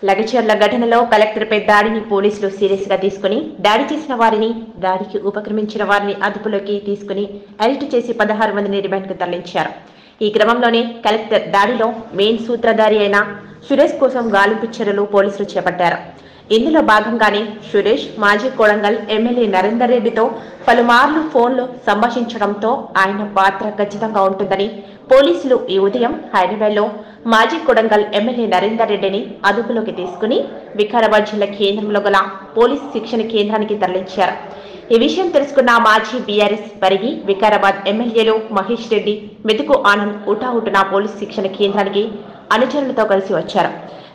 లగచర్ల ఘటనలో కలెక్టర్పై దాడిని పోలీసులు సీరియస్ గా తీసుకుని దాడి చేసిన వారిని, దాడికి ఉపక్రమించిన వారిని అదుపులోకి తీసుకుని అరెస్టు చేసి 16 మందిని రిమాండ్కు తరలించారు. ఈ క్రమంలోనే కలెక్టర్ దాడిలో మెయిన్ సూత్రధారి అయిన సురేష్ కోసం గాలింపు చర్యలు పోలీసులు చేపట్టారు. ఇందులో భాగంగానే సురేష్ మాజీ కొడంగల్ ఎమ్మెల్యే నరేందర్ రెడ్డితో పలుమార్లు ఫోన్లో సంభాషించడంతో ఆయన పాత్ర ఖచ్చితంగా ఉంటుందని పోలీసులు ఈ ఉదయం హైదరాబాద్లో మాజీ కొడంగల్ ఎమ్మెల్యే నరేందర్ రెడ్డిని అదుపులోకి తీసుకుని వికారాబాద్ జిల్లా కేంద్రంలో గల పోలీస్ శిక్షణ కేంద్రానికి తరలించారు. ఈ విషయం తెలుసుకున్న మాజీ బీఆర్ఎస్ పరిగి వికారాబాద్ ఎమ్మెల్యేలు మహేష్ రెడ్డి, మెతుకు ఆనంద్ ఉటావుటున పోలీస్ శిక్షణ కేంద్రానికి అనుచరులతో కలిసి వచ్చారు.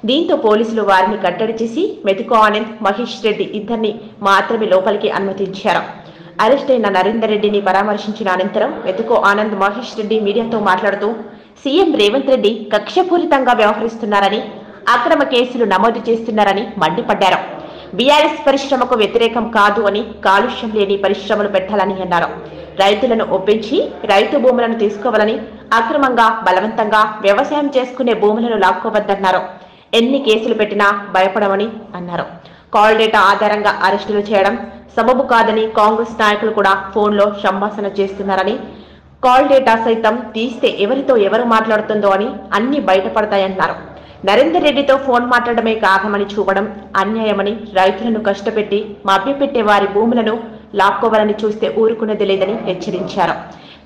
దీంతో పోలీసులు వారిని కట్టడి చేసి మెతుకు ఆనంద్, మహేష్ రెడ్డి ఇద్దరిని మాత్రమే లోపలికి అనుమతించారు. అరెస్ట్ అయిన నరేందర్ రెడ్డిని పరామర్శించిన అనంతరం మెతుకు ఆనంద్, మహేష్ రెడ్డి మీడియాతో మాట్లాడుతూ సీఎం రేవంత్ రెడ్డి కక్షపూరితంగా వ్యవహరిస్తున్నారని, అక్రమ కేసులు నమోదు చేస్తున్నారని మండిపడ్డారు. బీఆర్ఎస్ పరిశ్రమకు వ్యతిరేకం కాదు అని, కాలుష్యం లేని పరిశ్రమలు పెట్టాలని అన్నారు. రైతులను ఒప్పించి రైతు భూములను తీసుకోవాలని, అక్రమంగా బలవంతంగా వ్యవసాయం చేసుకునే భూములను లాక్కోవద్దన్నారు. ఎన్ని కేసులు పెట్టినా భయపడమని అన్నారు. కాల్ డేటా ఆధారంగా అరెస్టులు చేయడం సబబు కాదని, కాంగ్రెస్ నాయకులు కూడా ఫోన్లో సంభాషణ చేస్తున్నారని, కాల్ డేటా సైతం తీస్తే ఎవరితో ఎవరు మాట్లాడుతుందో అని అన్ని బయటపడతాయన్నారు. నరేందర్ రెడ్డితో ఫోన్ మాట్లాడమే కారణమని చూపడం అన్యాయమని, రైతులను కష్టపెట్టి మభ్యపెట్టే వారి భూములను లాక్కోవాలని చూస్తే ఊరుకునేది లేదని హెచ్చరించారు.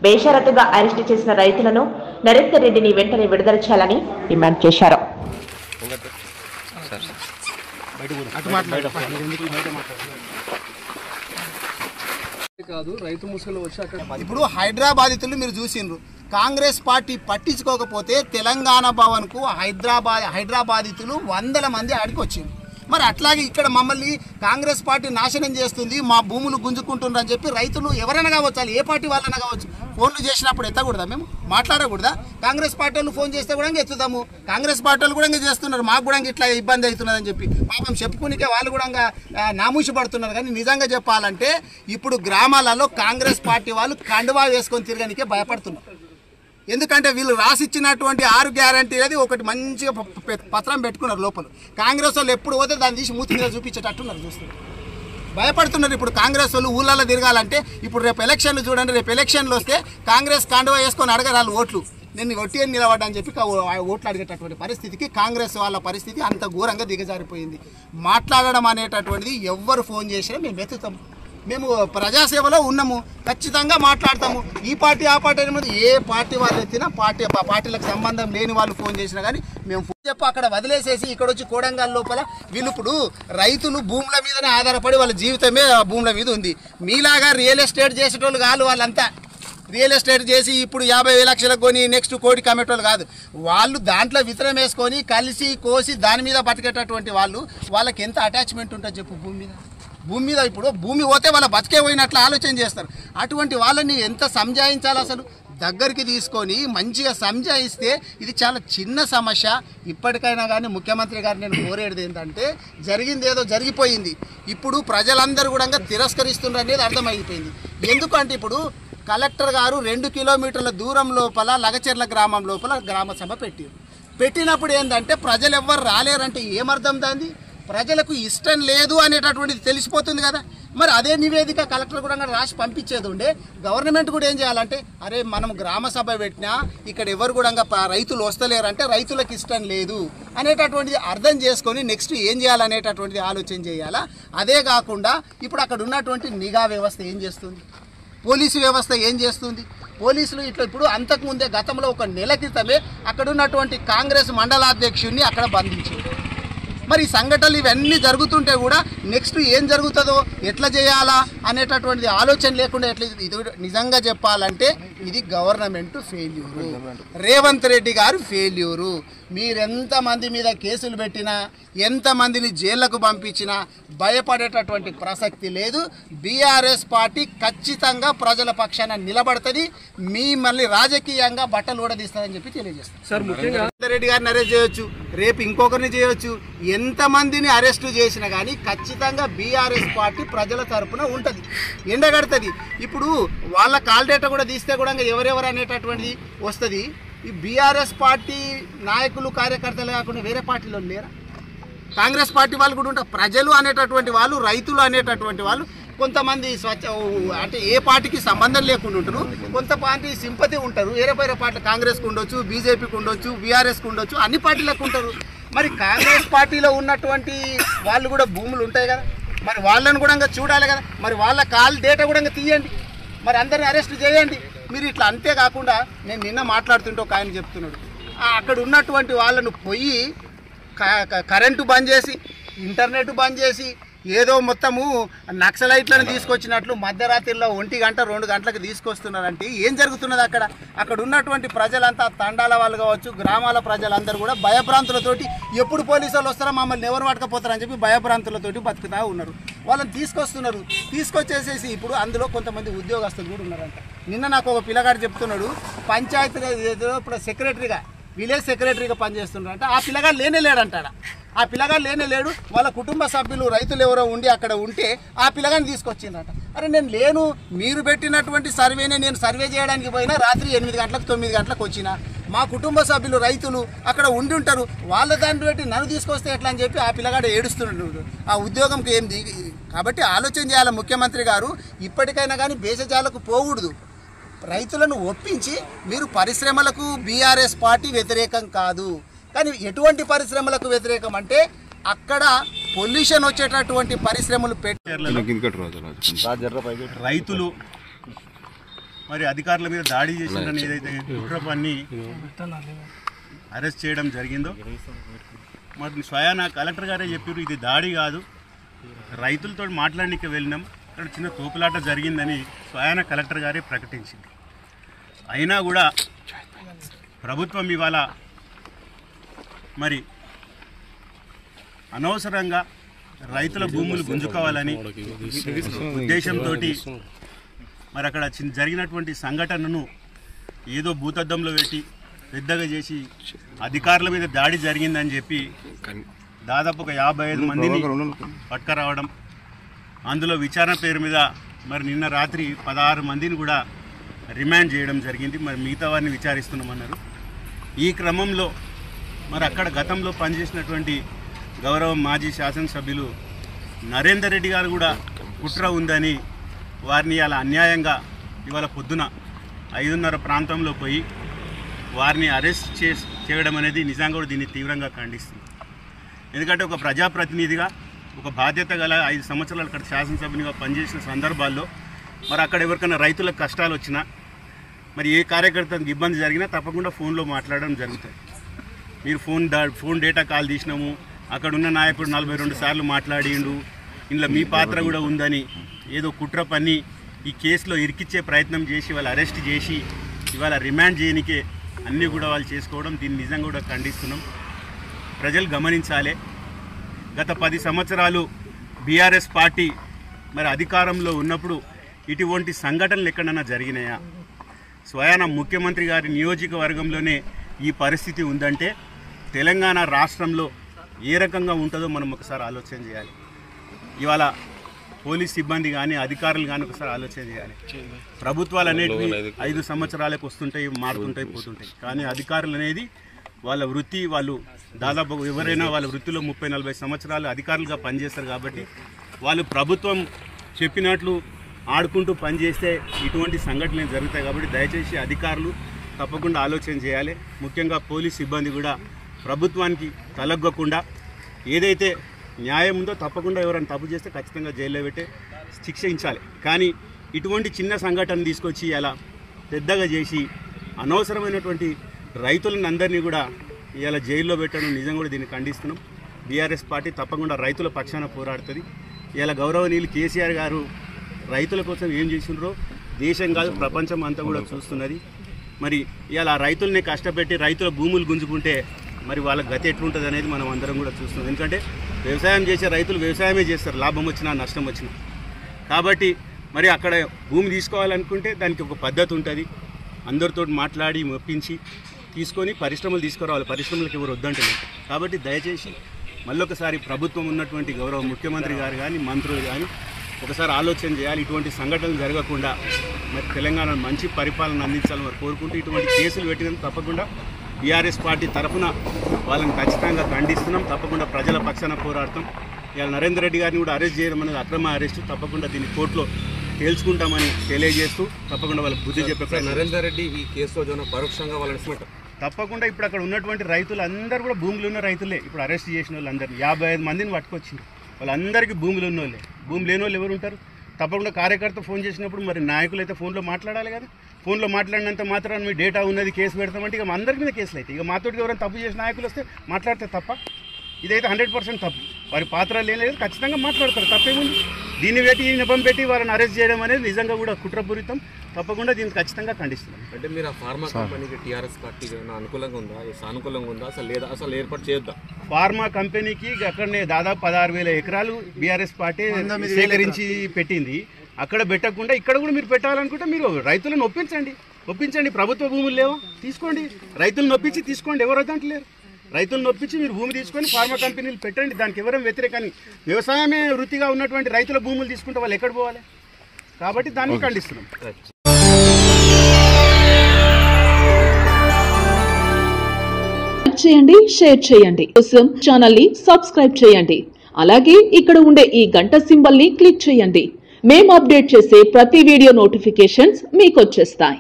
బేషరతుగా అరెస్టు చేసిన రైతులను, నరేందర్ రెడ్డిని వెంటనే విడుదల చేయాలని డిమాండ్ చేశారు. ఇప్పుడు హైదరాబాదితులు మీరు చూసిండ్రు, కాంగ్రెస్ పార్టీ పట్టించుకోకపోతే తెలంగాణ భవన్ కు హైదరాబాదితులు 100 మంది ఆడికి వచ్చిండ్రు. మరి అట్లాగే ఇక్కడ మమ్మల్ని కాంగ్రెస్ పార్టీ నాశనం చేస్తుంది, మా భూములు గుంజుకుంటున్నారని చెప్పి రైతులు ఎవరైనా కావచ్చు, ఏ పార్టీ వాళ్ళైనా కావచ్చు, ఫోన్లు చేసినప్పుడు ఎత్తకూడదా? మేము మాట్లాడకూడదా? కాంగ్రెస్ పార్టీ వాళ్ళు ఫోన్ చేస్తే కూడా ఎత్తుతాము. కాంగ్రెస్ పార్టీ వాళ్ళు కూడా చేస్తున్నారు, మాకు కూడా ఇట్లా ఇబ్బంది అవుతున్నదని చెప్పి పాపం చెప్పుకునికే వాళ్ళు కూడా నామూషి పడుతున్నారు. కానీ నిజంగా చెప్పాలంటే ఇప్పుడు గ్రామాలలో కాంగ్రెస్ పార్టీ వాళ్ళు కండువా వేసుకొని తిరగనికే భయపడుతున్నారు. ఎందుకంటే వీళ్ళు రాసిచ్చినటువంటి 6 గ్యారంటీలది ఒకటి మంచిగా పత్రం పెట్టుకున్నారు లోపల. కాంగ్రెస్ వాళ్ళు ఎప్పుడు పోతే దాన్ని తీసి మూతి మీద చూపించేటట్టున్నారు, చూస్తున్నారు, భయపడుతున్నారు. ఇప్పుడు కాంగ్రెస్ వాళ్ళు ఊళ్ళల్లో తిరగాలంటే ఇప్పుడు రేపు ఎలక్షన్లు చూడండి, రేపు ఎలక్షన్లు వస్తే కాంగ్రెస్ కండువా వేసుకొని అడగరాళ్ళు ఓట్లు, నేను ఒట్టి అని నిలబడ్డాని చెప్పి ఓట్లు అడిగేటటువంటి పరిస్థితికి కాంగ్రెస్ వాళ్ళ పరిస్థితి అంత ఘోరంగా దిగజారిపోయింది. మాట్లాడడం అనేటటువంటిది ఎవ్వరు ఫోన్ చేసినా మేము వెతుకుతాము, మేము ప్రజాసేవలో ఉన్నాము, ఖచ్చితంగా మాట్లాడతాము. ఈ పార్టీ ఆ పార్టీ అనేది ఏ పార్టీ వాళ్ళు ఎత్తినా పార్టీలకు సంబంధం లేని వాళ్ళు ఫోన్ చేసినా కానీ మేము ఫోన్ చెప్పి అక్కడ వదిలేసేసి ఇక్కడ వచ్చి కోడంగల్ లోపల వీళ్ళు ఇప్పుడు రైతులు భూముల మీదనే ఆధారపడి వాళ్ళ జీవితమే భూముల మీద ఉంది. మీలాగా రియల్ ఎస్టేట్ చేసేటోళ్ళు కాదు వాళ్ళంతా. రియల్ ఎస్టేట్ చేసి ఇప్పుడు 50 లక్షలకు కొని నెక్స్ట్ కోటి కమ్మేటోళ్ళు కాదు. వాళ్ళు దాంట్లో విత్తనం వేసుకొని కలిసి కోసి దాని మీద బతికేటటువంటి వాళ్ళు, వాళ్ళకి ఎంత అటాచ్మెంట్ ఉంటుంది చెప్పు భూమి మీద. ఇప్పుడు భూమి పోతే వాళ్ళ బతికే పోయినట్లు ఆలోచన చేస్తారు. అటువంటి వాళ్ళని ఎంత సంజాయించాలి? అసలు దగ్గరికి తీసుకొని మంచిగా సంజాయిస్తే ఇది చాలా చిన్న సమస్య. ఇప్పటికైనా కానీ ముఖ్యమంత్రి గారు నేను కోరేది ఏంటంటే, జరిగింది ఏదో జరిగిపోయింది, ఇప్పుడు ప్రజలందరూ కూడా తిరస్కరిస్తున్నారు అనేది అర్థమైపోయింది. ఎందుకంటే ఇప్పుడు కలెక్టర్ గారు 2 కిలోమీటర్ల దూరం లోపల లగచెర్ల గ్రామం లోపల గ్రామ సభ పెట్టినప్పుడు ఏంటంటే ప్రజలు ఎవ్వరు రాలేరంటే ఏమర్థం? దాన్ని ప్రజలకు ఇష్టం లేదు అనేటటువంటిది తెలిసిపోతుంది కదా. మరి అదే నివేదిక కలెక్టర్ కూడా రాసి పంపించేది ఉండే. గవర్నమెంట్ కూడా ఏం చేయాలంటే, అరే మనం గ్రామ సభ పెట్టినా ఇక్కడ ఎవరు కూడా రైతులు వస్తలేరంటే రైతులకు ఇష్టం లేదు అనేటటువంటిది అర్థం చేసుకొని నెక్స్ట్ ఏం చేయాలనేటటువంటిది ఆలోచన చేయాలా. అదే కాకుండా ఇప్పుడు అక్కడ ఉన్నటువంటి నిఘా వ్యవస్థ ఏం చేస్తుంది, పోలీసు వ్యవస్థ ఏం చేస్తుంది? పోలీసులు ఇట్లా ఇప్పుడు అంతకుముందే గతంలో 1 నెల క్రితమే అక్కడ ఉన్నటువంటి కాంగ్రెస్ మండలాధ్యక్షుడిని అక్కడ బంధించారు. మరి ఈ సంఘటనలు ఇవన్నీ జరుగుతుంటే కూడా నెక్స్ట్ ఏం జరుగుతుందో, ఎట్లా చేయాలా అనేటటువంటిది ఆలోచన లేకుండా ఇది నిజంగా చెప్పాలంటే ఇది గవర్నమెంట్ ఫెయిల్యూరు, రేవంత్ రెడ్డి గారు ఫెయిల్యూరు. మీరెంతమంది మీద కేసులు పెట్టినా, ఎంతమందిని జైళ్లకు పంపించినా భయపడేటటువంటి ప్రసక్తి లేదు. బీఆర్ఎస్ పార్టీ ఖచ్చితంగా ప్రజల పక్షాన నిలబడుతుంది, మిమ్మల్ని రాజకీయంగా బట్టలు కూడా తీస్తుందని చెప్పి తెలియజేస్తాం. సార్ ముఖ్యంగా రెడ్డి గారిని అరెస్ట్ చేయొచ్చు, రేపు ఇంకొకరిని చేయొచ్చు, ఎంతమందిని అరెస్టు చేసినా కానీ ఖచ్చితంగా బీఆర్ఎస్ పార్టీ ప్రజల తరపున ఉంటుంది, ఎండగడుతుంది. ఇప్పుడు వాళ్ళ కాల్ డేటా కూడా తీస్తే కూడా ఎవరెవరు అనేటటువంటిది వస్తుంది. ఈ బీఆర్ఎస్ పార్టీ నాయకులు కార్యకర్తలు కాకుండా వేరే పార్టీలో లేరా? కాంగ్రెస్ పార్టీ వాళ్ళు కూడా ఉంటారు. ప్రజలు అనేటటువంటి వాళ్ళు, రైతులు అనేటటువంటి వాళ్ళు కొంతమంది అంటే ఏ పార్టీకి సంబంధం లేకుండా ఉంటారు, కొంత పార్టీ సింపతి ఉంటారు. వేరే పార్టీ కాంగ్రెస్కి ఉండొచ్చు, బీజేపీకి ఉండొచ్చు, బీఆర్ఎస్కి ఉండొచ్చు, అన్ని పార్టీలకు ఉంటారు. మరి కాంగ్రెస్ పార్టీలో ఉన్నటువంటి వాళ్ళు కూడా భూములు ఉంటాయి కదా, మరి వాళ్ళని కూడా చూడాలి కదా. మరి వాళ్ళ కాల్ డేటా కూడా తీయండి, మరి అందరిని అరెస్ట్ చేయండి మీరు. ఇట్లా అంతేకాకుండా నేను నిన్న మాట్లాడుతుంటే ఒక ఆయన చెప్తున్నాడు, అక్కడ ఉన్నటువంటి వాళ్ళను పోయి కరెంటు బంద్ చేసి, ఇంటర్నెట్ బంద్ చేసి, ఏదో మొత్తము నక్సలైట్లను తీసుకొచ్చినట్లు మధ్యరాత్రిలో 1 గంట 2 గంటలకు తీసుకొస్తున్నారంటే ఏం జరుగుతున్నది అక్కడ? అక్కడ ఉన్నటువంటి ప్రజలంతా, తండాల వాళ్ళు కావచ్చు, గ్రామాల ప్రజలందరూ కూడా భయభ్రాంతులతోటి ఎప్పుడు పోలీసు వాళ్ళు వస్తారో మమ్మల్ని ఎవరు పట్టుకపోతారని చెప్పి భయభ్రాంతులతోటి బతుకుతూ ఉన్నారు. వాళ్ళని తీసుకొస్తున్నారు. తీసుకొచ్చేసేసి ఇప్పుడు అందులో కొంతమంది ఉద్యోగస్తులు కూడా ఉన్నారంట. నిన్న నాకు ఒక పిల్లగాడు చెప్తున్నాడు, పంచాయతీ ఇప్పుడు సెక్రటరీగా, విలేజ్ సెక్రటరీగా పనిచేస్తున్నారంట. ఆ పిల్లగాడు లేనేలేడంటాడ. ఆ పిల్లగాడు లేనేలేడు. వాళ్ళ కుటుంబ సభ్యులు రైతులు ఎవరో ఉండి అక్కడ ఉంటే ఆ పిల్లగాని తీసుకొచ్చిందంట. అరే నేను లేను, మీరు పెట్టినటువంటి సర్వేనే నేను సర్వే చేయడానికి పోయినా రాత్రి 8 గంటలకు 9 గంటలకు వచ్చిన. మా కుటుంబ సభ్యులు రైతులు అక్కడ ఉండి ఉంటారు, వాళ్ళ దాన్ని పెట్టి నన్ను తీసుకొస్తే ఎట్లా అని చెప్పి ఆ పిల్లగాడు ఏడుస్తున్నాడు. ఆ ఉద్యోగంకి ఏం దిగి. కాబట్టి ఆలోచన చేయాలి ముఖ్యమంత్రి గారు. ఇప్పటికైనా కానీ భేషజాలకు పోకూడదు. రైతులను ఒప్పించి మీరు పరిశ్రమలకు బీఆర్ఎస్ పార్టీ వ్యతిరేకం కాదు, కానీ ఎటువంటి పరిశ్రమలకు వ్యతిరేకం అంటే అక్కడ పొల్యూషన్ వచ్చేటటువంటి పరిశ్రమలు రైతులు మరి అధికారుల మీద దాడి చేసిందని ఏదైతే కుట్ర పన్ని అరెస్ట్ చేయడం జరిగిందో, మరి స్వయాన కలెక్టర్ గారే చెప్పారు ఇది దాడి కాదు, రైతులతో మాట్లాడడానికి వెళ్ళినాం, అక్కడ చిన్న తోపులాట జరిగిందని స్వయాన కలెక్టర్ గారే ప్రకటించింది. అయినా కూడా ప్రభుత్వం ఇవాళ మరి అనవసరంగా రైతుల భూములు గుంజుకోవాలని ఉద్దేశంతో మరి అక్కడ జరిగినటువంటి సంఘటనను ఏదో భూతద్దంలో పెట్టి పెద్దగా చేసి అధికారుల మీద దాడి జరిగిందని చెప్పి దాదాపు ఒక 55 మందిని పట్టుకురావడం, అందులో విచారణ పేరు మీద మరి నిన్న రాత్రి 16 మందిని కూడా రిమాండ్ చేయడం జరిగింది. మరి మిగతా వారిని విచారిస్తున్నామన్నారు. ఈ క్రమంలో మరి అక్కడ గతంలో పనిచేసినటువంటి గౌరవ మాజీ శాసనసభ్యులు నరేందర్ రెడ్డి గారు కూడా కుట్ర ఉందని వారిని అలా అన్యాయంగా ఇవాళ పొద్దున 5:30 ప్రాంతంలో పోయి వారిని అరెస్ట్ చేయడం అనేది నిజంగా కూడా దీన్ని తీవ్రంగా ఖండిస్తుంది. ఎందుకంటే ఒక ప్రజాప్రతినిధిగా, ఒక బాధ్యత గల 5 సంవత్సరాలు అక్కడ శాసనసభ్యునిగా పనిచేసిన సందర్భాల్లో మరి అక్కడ ఎవరికైనా రైతులకు కష్టాలు వచ్చినా, మరి ఏ కార్యకర్తకు ఇబ్బంది జరిగినా తప్పకుండా ఫోన్లో మాట్లాడడం జరుగుతుంది. మీరు ఫోన్ డేటా కాల్ తీసినాము, అక్కడ ఉన్న నాయకుడు 42 సార్లు మాట్లాడిండు, ఇందులో మీ పాత్ర కూడా ఉందని ఏదో కుట్ర పని ఈ కేసులో ఇరికిచ్చే ప్రయత్నం చేసి వాళ్ళు అరెస్ట్ చేసి ఇవాళ రిమాండ్ చేయనికే అన్నీ కూడా వాళ్ళు చేసుకోవడం, దీన్ని నిజంగా కూడా ఖండిస్తున్నాం. ప్రజలు గమనించాలి, గత 10 సంవత్సరాలు బీఆర్ఎస్ పార్టీ మరి అధికారంలో ఉన్నప్పుడు ఇటువంటి సంఘటనలు ఎక్కడైనా జరిగినాయా? స్వయాన ముఖ్యమంత్రి గారి నియోజకవర్గంలోనే ఈ పరిస్థితి ఉందంటే తెలంగాణ రాష్ట్రంలో ఏ రకంగా ఉంటుందో మనం ఒకసారి ఆలోచన చేయాలి. ఇవాళ పోలీస్ సిబ్బంది కానీ అధికారులు కానీ ఒకసారి ఆలోచన చేయాలి. ప్రభుత్వాలు అనేటివి 5 సంవత్సరాలకు వస్తుంటాయి, మారుతుంటాయి, పోతుంటాయి. కానీ అధికారులు అనేది వాళ్ళ వృత్తి, వాళ్ళు దాదాపు ఎవరైనా వాళ్ళ వృత్తిలో 30-40 సంవత్సరాలు అధికారులుగా పనిచేస్తారు. కాబట్టి వాళ్ళు ప్రభుత్వం చెప్పినట్లు ఆడుకుంటూ పనిచేస్తే ఇటువంటి సంఘటనలు జరుగుతాయి. కాబట్టి దయచేసి అధికారులు తప్పకుండా ఆలోచన చేయాలి. ముఖ్యంగా పోలీస్ సిబ్బంది కూడా ప్రభుత్వానికి తలగ్గకుండా ఏదైతే న్యాయం ఉందో తప్పకుండా ఎవరైనా తప్పు చేస్తే ఖచ్చితంగా జైల్లో పెట్టే శిక్షించాలి. కానీ ఇటువంటి చిన్న సంఘటన తీసుకొచ్చి అలా పెద్దగా చేసి అనవసరమైనటువంటి రైతులను అందరినీ కూడా ఇలా జైల్లో పెట్టడం నిజంగా కూడా దీన్ని ఖండిస్తున్నాం. బీఆర్ఎస్ పార్టీ తప్పకుండా రైతుల పక్షాన పోరాడుతుంది. ఇలా గౌరవనీయులు కేసీఆర్ గారు రైతుల కోసం ఏం చేసినారో దేశం కాదు ప్రపంచం అంతా కూడా చూస్తున్నది. మరి ఇలా రైతుల్ని కష్టపెట్టి రైతుల భూములు గుంజుకుంటే మరి వాళ్ళ గతి ఎట్లుంటుంది అనేది మనం అందరం కూడా చూస్తున్నాం. ఎందుకంటే వ్యవసాయం చేసే రైతులు వ్యవసాయమే చేస్తారు, లాభం వచ్చినా నష్టం వచ్చినా. కాబట్టి మరి అక్కడ భూమి తీసుకోవాలనుకుంటే దానికి ఒక పద్ధతి ఉంటుంది. అందరితో మాట్లాడి మెప్పించి తీసుకొని పరిశ్రమలు తీసుకురావాలి. పరిశ్రమలకు ఎవరు వద్దంటలేదు. కాబట్టి దయచేసి మళ్ళొకసారి ప్రభుత్వం ఉన్నటువంటి గౌరవ ముఖ్యమంత్రి గారు కానీ మంత్రులు కానీ ఒకసారి ఆలోచన చేయాలి. ఇటువంటి సంఘటనలు జరగకుండా మరి తెలంగాణ మంచి పరిపాలన అందించాలని వారు కోరుకుంటూ ఇటువంటి కేసులు పెట్టినందుకు తప్పకుండా బీఆర్ఎస్ పార్టీ తరఫున వాళ్ళని ఖచ్చితంగా ఖండిస్తున్నాం. తప్పకుండా ప్రజల పక్షాన పోరాడతాం. ఇవాళ నరేందర్ రెడ్డి గారిని కూడా అరెస్ట్ చేయడం అనేది అక్రమ అరెస్టు. తప్పకుండా దీన్ని కోర్టులో తేల్చుకుంటామని తెలియజేస్తూ తప్పకుండా వాళ్ళకి బుద్ధి చెప్పే నరేందర్ రెడ్డి ఈ కేసులో పరోక్షంగా వాళ్ళని తప్పకుండా ఇప్పుడు అక్కడ ఉన్నటువంటి రైతులు అందరూ కూడా భూములు ఉన్న రైతులే. ఇప్పుడు అరెస్ట్ చేసిన వాళ్ళందరినీ 55 మందిని పట్టుకొచ్చింది. వాళ్ళందరికీ భూములు ఉన్న వాళ్ళే. భూమి లేని వాళ్ళు ఎవరు ఉంటారు? తప్పకుండా కార్యకర్త ఫోన్ చేసినప్పుడు మరి నాయకులు అయితే ఫోన్లో మాట్లాడాలి కదా. ఫోన్లో మాట్లాడినంత మాత్రాన్ని మీ డేటా ఉన్నది కేసు పెడతామంటే ఇక అందరి మీద కేసులు అయితే ఇక మాతోటి ఎవరైనా తప్పు చేసిన నాయకులు వస్తే మాట్లాడితే తప్ప. ఇదైతే 100% తప్పు. వారి పాత్ర లేదు, ఖచ్చితంగా మాట్లాడతారు. తప్పేముంది? దీన్ని పెట్టి ఈ నెపం పెట్టి వాళ్ళని అరెస్ట్ చేయడం అనేది నిజంగా కూడా కుట్రపూరితం. తప్పకుండా దీన్ని ఖచ్చితంగా ఖండిస్తున్నాం. అంటే మీరు ఆ ఫార్మా కంపెనీకి టీఆర్ఎస్ పార్టీకి అనుకూలంగా ఉందా, సానుకూలంగా ఉందా, అసలు లేదా, అసలు ఏర్పాటు చేయొద్దా? ఫార్మా కంపెనీకి అక్కడనే దాదాపు 16,000 ఎకరాలు బీఆర్ఎస్ పార్టీ సేకరించి పెట్టింది. అక్కడ పెట్టకుండా ఇక్కడ కూడా మీరు పెట్టాలనుకుంటే మీరు రైతులను ఒప్పించండి. ప్రభుత్వ భూములు లేవా? తీసుకోండి. రైతులను ఒప్పించి తీసుకోండి. ఎవరు వద్దంటలేరు. రైతులను ఒప్పించి మీరు భూమి తీసుకొని ఫార్మా కంపెనీలు పెట్టండి. దానికి ఎవరైనా వ్యతిరేకాన్ని వ్యవసాయమే వృత్తిగా ఉన్నటువంటి రైతుల భూములు తీసుకుంటే వాళ్ళు ఎక్కడ పోవాలి? కాబట్టి దాన్ని ఖండిస్తున్నాం. చేయండి, షేర్ చేయండి. కోసం ఛానల్ ని సబ్స్క్రైబ్ చేయండి. అలాగే ఇక్కడ ఉండే ఈ గంట సింబల్ ని క్లిక్ చేయండి. మేము అప్డేట్ చేసే ప్రతి వీడియో నోటిఫికేషన్స్ మీకు వచ్చేస్తాయి.